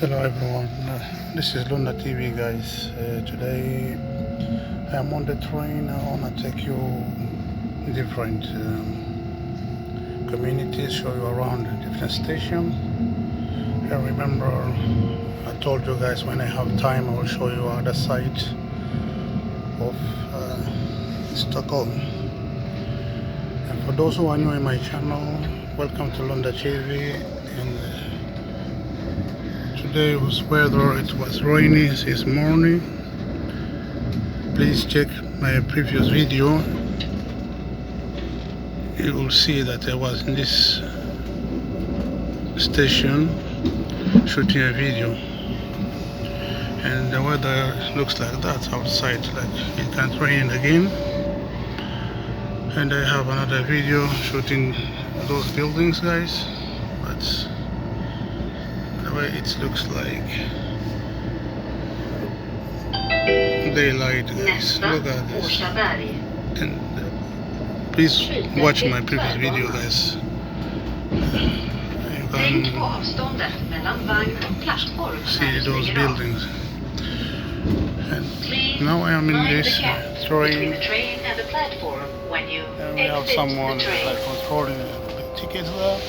Hello everyone, this is Luna TV guys. Today I'm on the train. I want to take you different communities, show you around the different station. And remember, I told you guys when I have time I will show you other side of Stockholm. And for those who are new in my channel, welcome to Lunda TV. And today was weather, it was rainy this morning. Please check my previous video. You will see that I was in this station shooting a video, and the weather looks like that outside, like it can rain again. And I have another video shooting those buildings guys, but the way it looks like daylight guys. Look at this. And please watch my previous video guys. You can see those buildings. And now I am in this train, and we have someone like controlling the tickets there.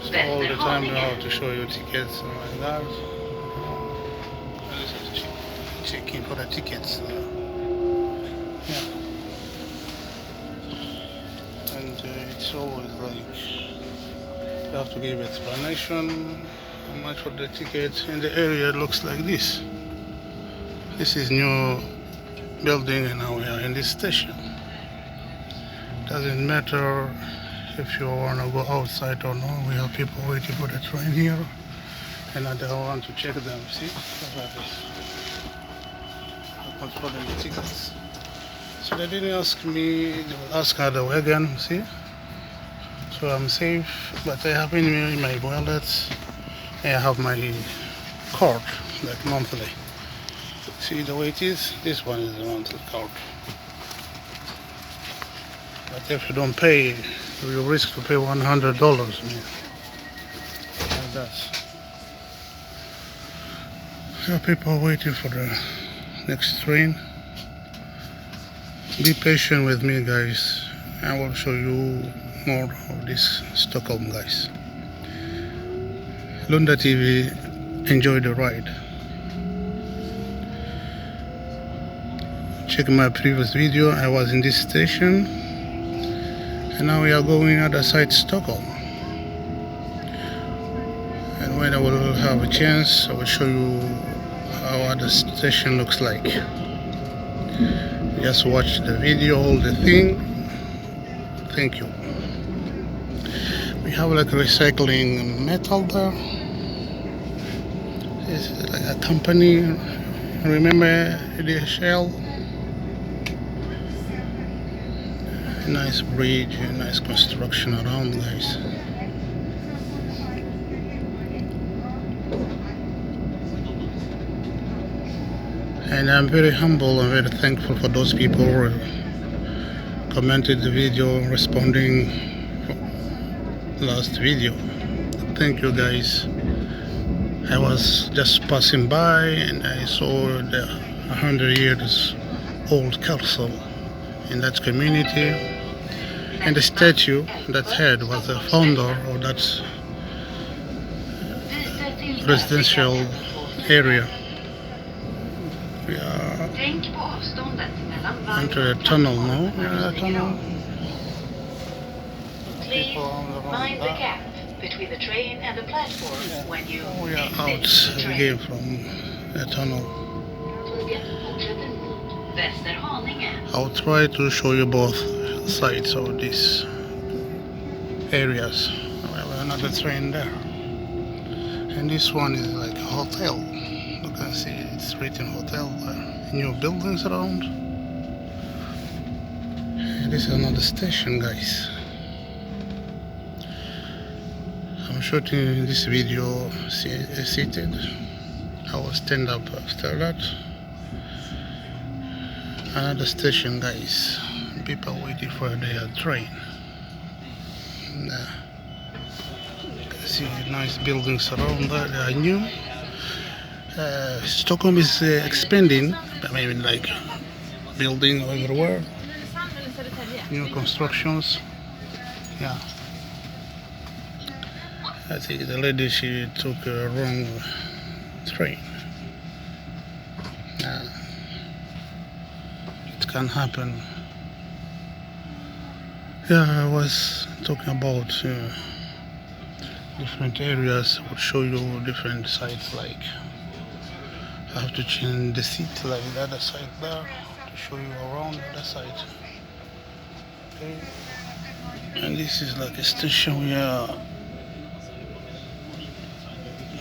So all the time you have to show your tickets and like that. Checking for the tickets. Yeah. And it's always like you have to give explanation how much for the ticket. In the area looks like this. This is new building, and now we are in this station. Doesn't matter if you want to go outside or not. We have people waiting for the train here, and I don't want to check them. See, look at this. I'm controlling the tickets. So they didn't ask me, they will ask other wagon, see? So I'm safe, but I have in my wallet, I have my card, like monthly. See the way it is? This one is the monthly card. But if you don't pay, you risk to pay $100, man. Like that. So people are waiting for the next train. Be patient with me guys. I will show you more of this Stockholm guys. Lunda TV, enjoy the ride. Check my previous video, I was in this station, and now we are going other side Stockholm. And when I will have a chance, I will show you how other station looks like. Just watch the video, all the thing. Thank you. We have like recycling metal there. It's like a company. Remember the Shell? Nice bridge, nice construction around guys. And I'm very humble and very thankful for those people who commented the video, responding last video. Thank you guys. I was just passing by and I saw the 100 years old castle in that community, and the statue that had was the founder of that residential area. We are into the tunnel now. Yeah, the tunnel. Please mind the gap between the train and the platform when you We are out again from the tunnel. I'll try to show you both sides of these areas. We have another train there. And this one is like a hotel. You can see it's written hotel there. New buildings around. And this is another station guys. I'm shooting this video seated. I will stand up after that. Another station guys. People waiting for their train. You can see see nice buildings around there. They are new. Stockholm is expanding. I mean, like building everywhere. New constructions. Yeah. I think the lady, she took a wrong train. It can happen. Yeah, I was talking about different areas. I would show you different sites. Like I have to change the seat, like the other side there, to show you around the other side. Okay. And this is like a station we are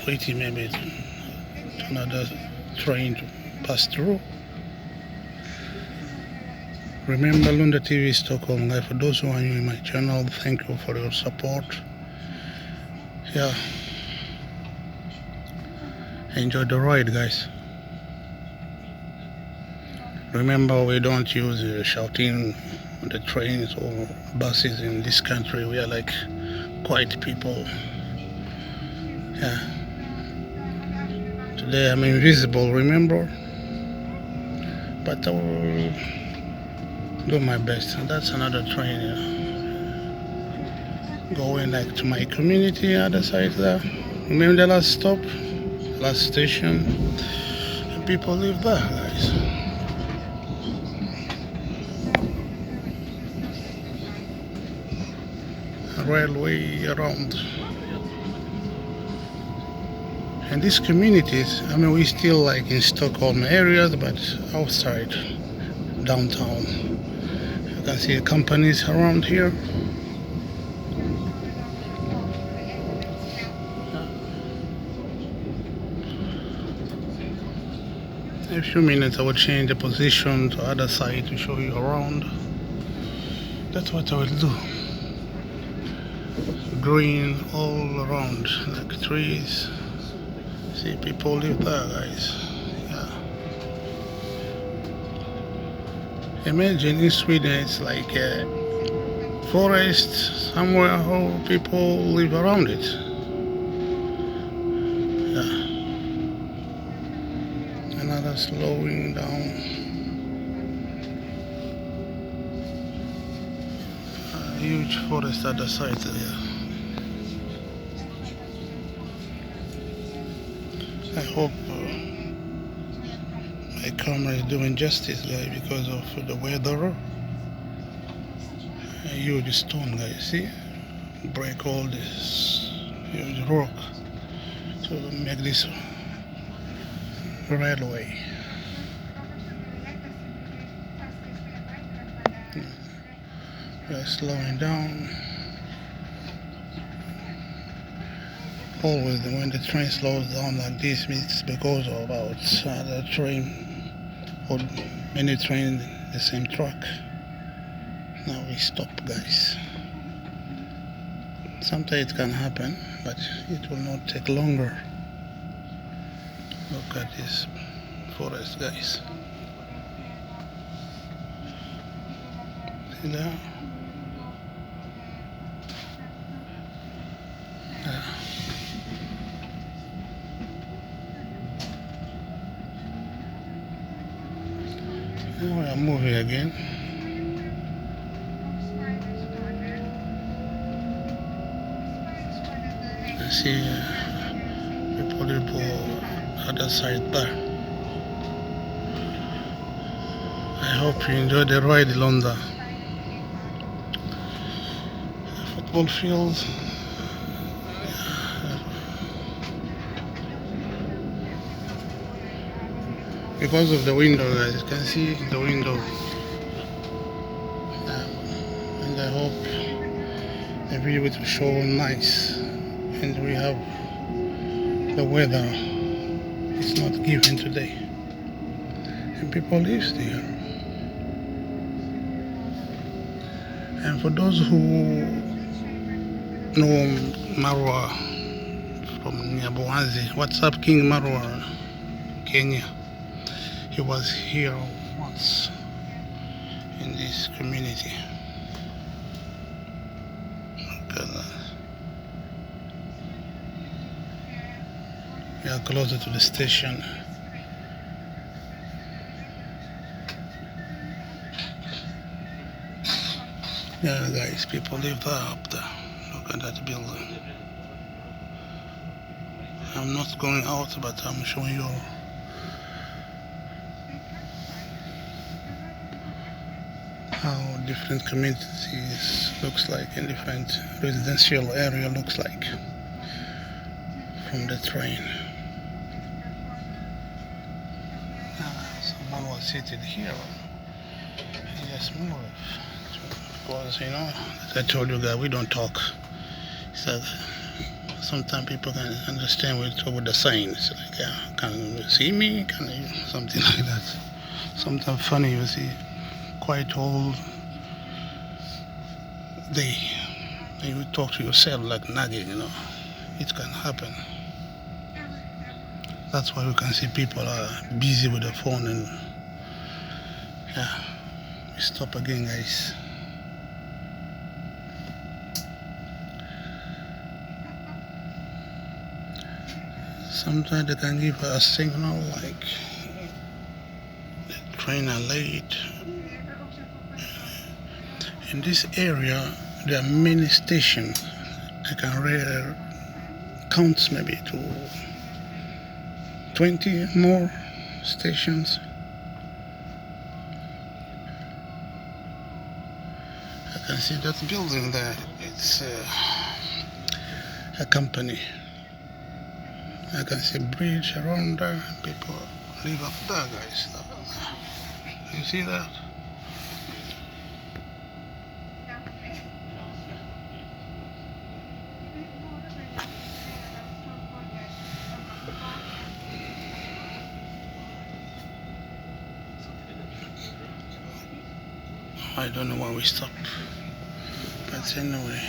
waiting maybe another train to pass through. Remember Lunda TV Stockholm, guys. For those who are new in my channel, thank you for your support. Yeah, enjoy the ride, guys. Remember, we don't use shouting on the trains or buses in this country. We are like quiet people. Yeah. Today I'm invisible, remember? But I will do my best. And that's another train going like to my community, other side there. Remember the last stop, last station, and people live there, guys. Railway around. And these communities, I mean, we still like in Stockholm areas, but outside downtown. You can see companies around here. In a few minutes I will change the position to other side to show you around. That's what I will do. Green all around, like trees. See, people live there, guys. Yeah. Imagine in Sweden it's like a forest somewhere how people live around it. Yeah. Another slowing down. A huge forest at the side there. I hope my camera is doing justice, guys, because of the weather. A huge stone, guys, see? Break all this huge rock to make this railway. We are slowing down. Always when the train slows down like this, it's because of about the train or many trains the same track. Now we stop, guys. Sometimes it can happen, but it will not take longer. Look at this forest, guys. See there? Yeah. Now we are moving again. You see people other side there. I hope you enjoy the ride, Lunda. Football field. Because of the window, guys, you can see the window. And I hope the video will show nice. And we have the weather. It's not given today. And people live there. And for those who know Marwa from Nyaboanzi, what's up, King Marwa, Kenya? He was here once in this community. Look at that. We are closer to the station. Yeah, guys, people live there up there. Look at that building. I'm not going out, but I'm showing you how different communities looks like in different residential area looks like from the train. Someone was seated here. He just moved. Because, I told you guys, we don't talk. So sometimes people can understand we talk with the signs. Like, yeah, can you see me? Can you? Something like that. Sometimes funny, you see, quite old day. And you talk to yourself like nagging, It can happen. That's why we can see people are busy with the phone and yeah. We stop again, guys. Sometimes they can give a signal like the train are late. In this area, there are many stations. I can count maybe to 20 more stations. I can see that building there. It's a company. I can see bridge around there. People live up there, guys. You see that? I don't know why we stop. But anyway,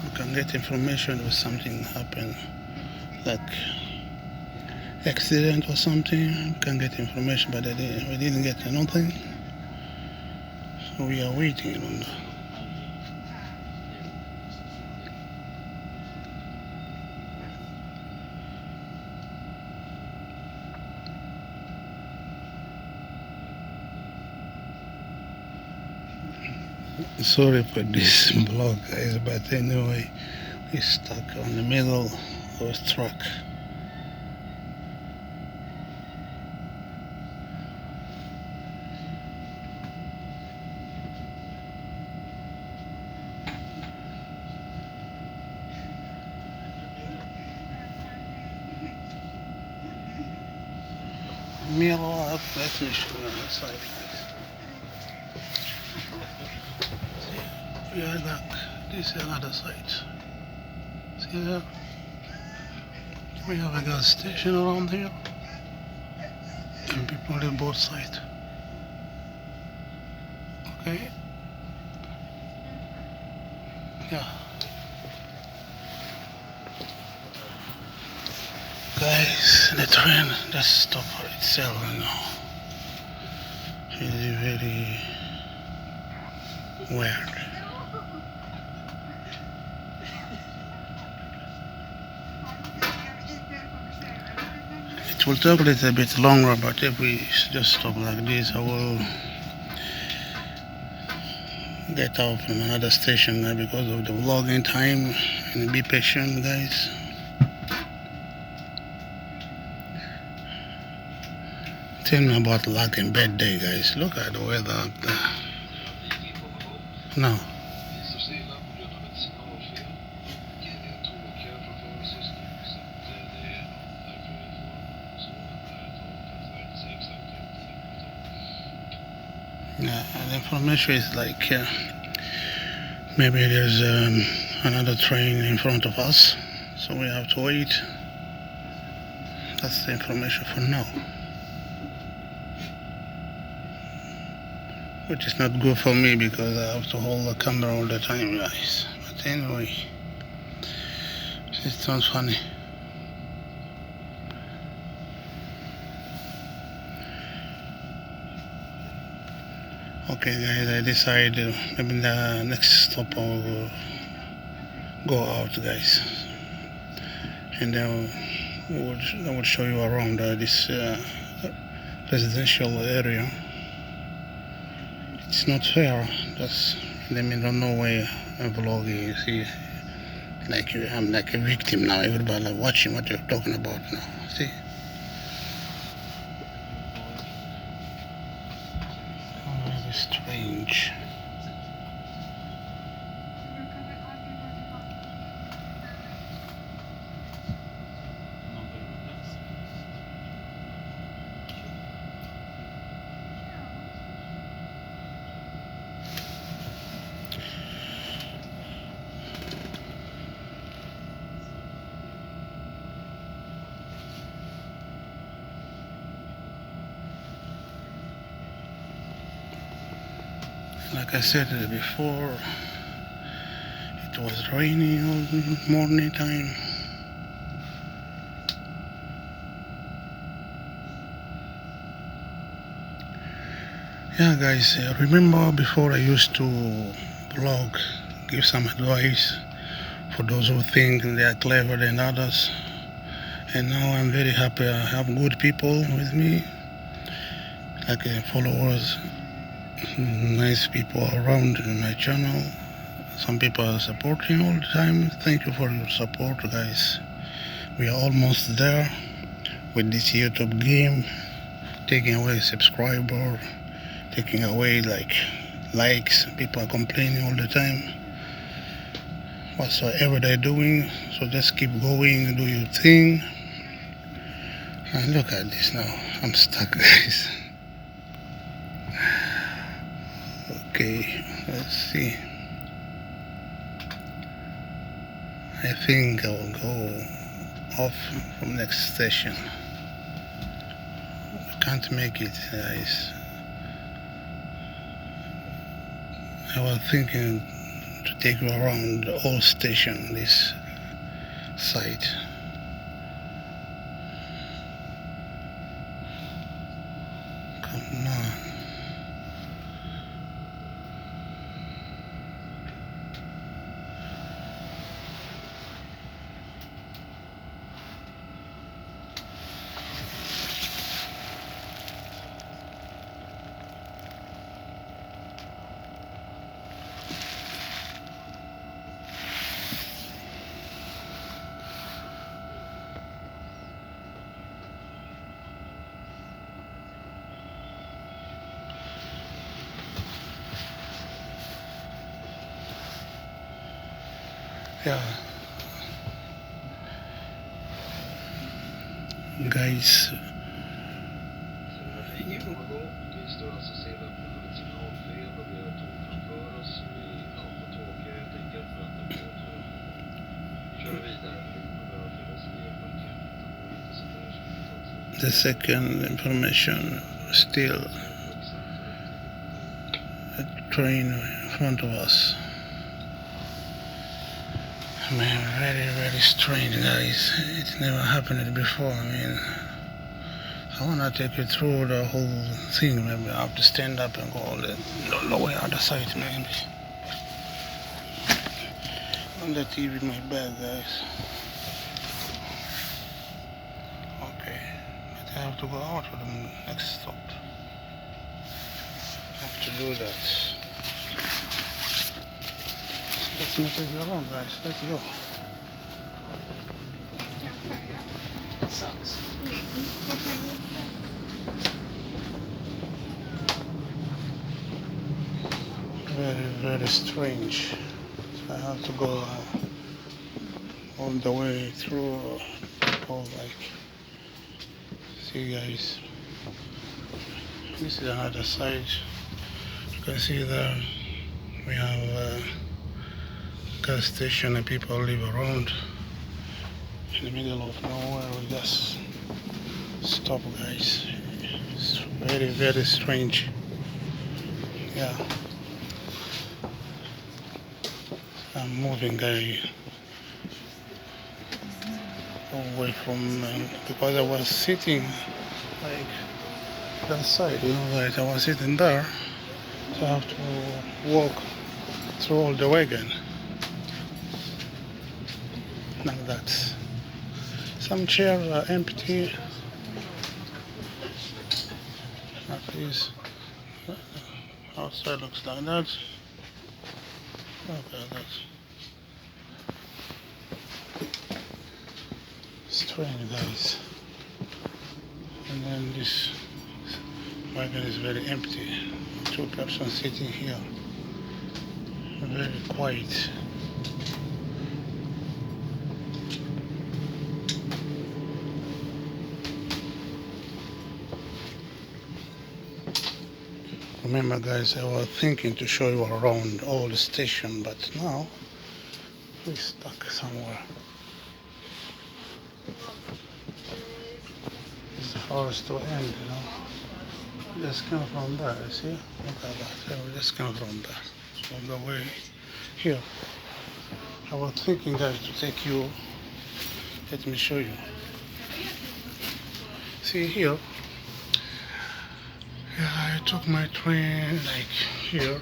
we can get information if something happened, like accident or something. We can get information, but we didn't get nothing. So we are waiting on that. Sorry for this vlog, guys, but anyway, we're stuck on the middle of a truck. Let me show you on the side, guys. Yeah, look, this is another site. See that? We have a gas station around here, and people live both sides. Okay? Yeah. Guys, the train just stopped for itself now. It's very weird. It will take a little bit longer, but if we just stop like this, I will get out from another station now because of the vlogging time. And be patient, guys. Tell me about luck and bad day, guys. Look at the weather up there. Now. Yeah, the information is like maybe there's another train in front of us, so we have to wait. That's the information for now, which is not good for me because I have to hold the camera all the time, guys. But anyway, it sounds funny. Okay, guys, I decided maybe the next stop I'll go out, guys, and then I will show you around this residential area. It's not fair. Just let me don't know why a vlog is. See, like I'm like a victim now. Everybody like watching what you're talking about now. See. Very strange. Like I said before, it was raining all morning time. Yeah, guys, remember before I used to blog, give some advice for those who think they are clever than others. And now I'm very happy I have good people with me, like followers, nice people around my channel. Some people are supporting all the time. Thank you for your support, guys. We are almost there with this YouTube game, taking away subscriber, taking away likes. People are complaining all the time. Whatsoever they're doing, so just keep going, do your thing. And look at this now. I'm stuck, guys. Okay, let's see. I think I will go off from next station. I can't make it, guys. I was thinking to take you around the whole station, this site. Come on. Yeah, guys, the second information, still a train in front of us. Man, very strange, guys. It never happened before. I mean, I wanna take you through the whole thing. Maybe I have to stand up and go all the lower other side, maybe. On the TV, my bad, guys. Okay, but I have to go out for the next stop. I have to do that. Let's not take you around, guys. Let's go. Sucks. Very strange. So I have to go all the way through. All see, guys. This is another side. You can see there we have a gas station and people live around. In the middle of nowhere, we just stop, guys. It's very strange. Yeah, I'm moving, guys, away from because I was sitting like that side, like I was sitting there, so I have to walk through all the way again, like that. Some chairs are empty. At least outside looks like that. Okay, that's strange, guys. And then this wagon is very empty. Two persons sitting here. Very quiet. Remember, guys, I was thinking to show you around all the station, but now we're stuck somewhere. It's hard to end, you know. Just come from there, you see? Look at that. Yeah, we just come from there. So the way here. I was thinking, guys, to take you. Let me show you. See here. Yeah, I took my train like here.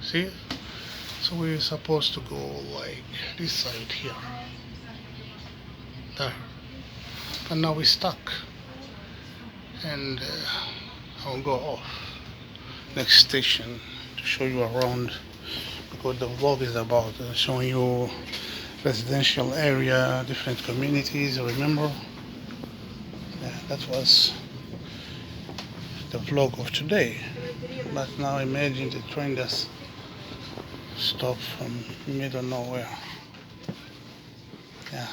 See? So we're supposed to go like this side here. There. But now we're stuck. And I'll go off next station to show you around, because the vlog is about showing you residential area, different communities, remember? Yeah, that was the vlog of today. But now imagine the train just stopped from middle nowhere. Yeah.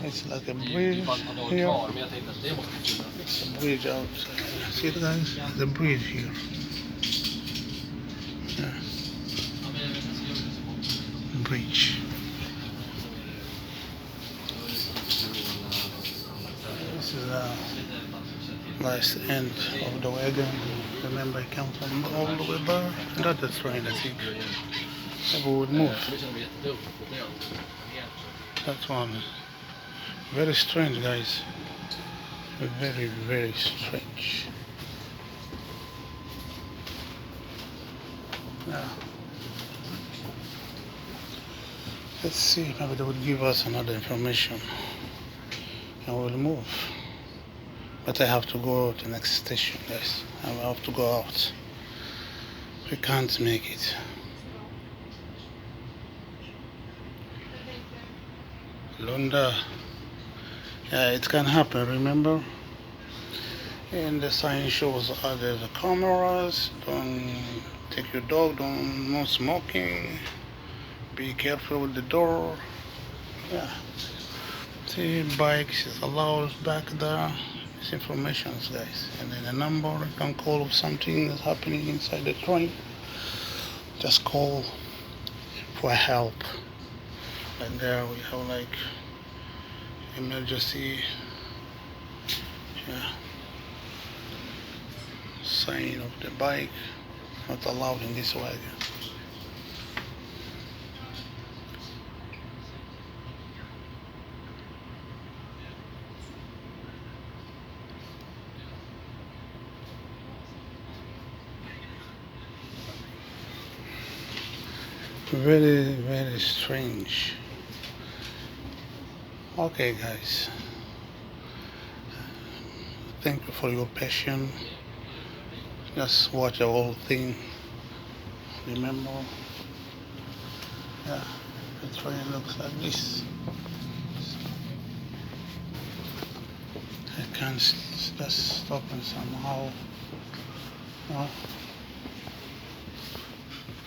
It's like a bridge here. It's a bridge outside. See it, guys? The bridge here. Yeah. Bridge. This is the last end of the wagon. Remember, I come from all the way there. That's the train, I think. Maybe we would move. That's one. Very strange, guys. Very, very strange. Yeah. Let's see, maybe they would give us another information and we'll move. But I have to go to the next station, guys. I have to go out. We can't make it. Lunda. Yeah, it can happen, remember? And the sign shows other the cameras. Don't take your dog, no smoking. Be careful with the door. Yeah. See, bikes is allowed back there. This information, guys. And then a number you can call if something is happening inside the train. Just call for help. And there we have like emergency, yeah, sign of the bike, not allowed in this wagon. Very, very strange. Okay, guys. Thank you for your passion. Just watch the whole thing. Remember? Yeah, the train looks like this. I can't just stop and somehow. No.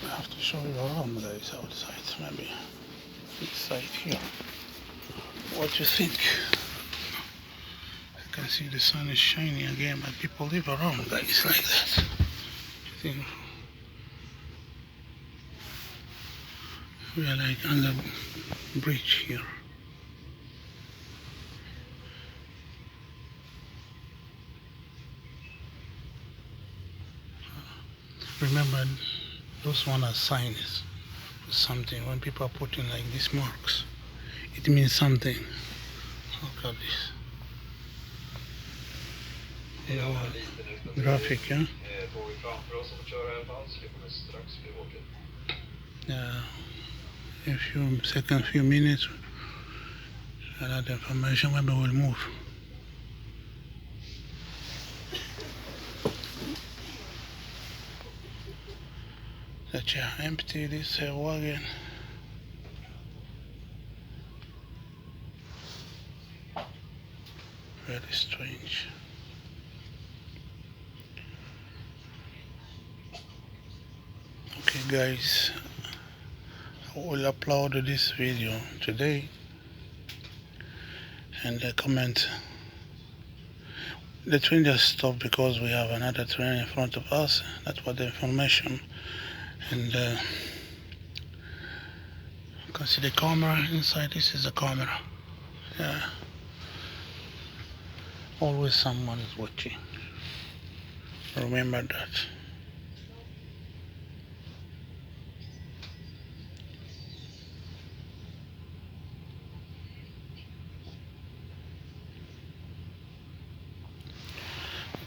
I have to show you around, guys, outside, maybe this side here. What do you think? I can see the sun is shining again, but people live around, guys, like that. I think we are like on the bridge here. Remember, those one are signs, something. When people are putting like these marks, it means something. Look at this. Yeah, graphic, yeah? Yeah, a few seconds, few minutes, another information, maybe we'll move. That you empty this wagon. Very strange. Okay guys, I will upload this video today and comment. The train just stopped because we have another train in front of us. That's what the information. And you can see the camera inside. This is the camera. Yeah. Always someone is watching. Remember that.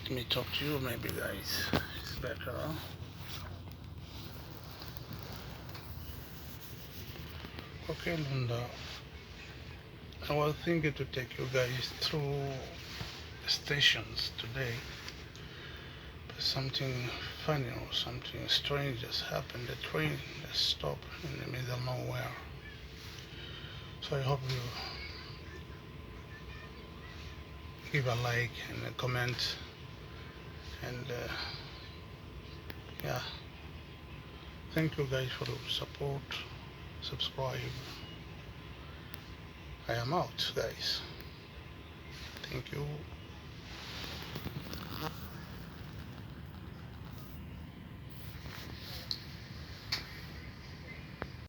Let me talk to you maybe guys. It's better, huh? Okay, Linda. I was thinking to take you guys through the stations today. But something funny or something strange just happened. The train just stopped in the middle of nowhere. So I hope you give a like and a comment. And yeah, thank you guys for the support. Subscribe. I am out, guys. Thank you.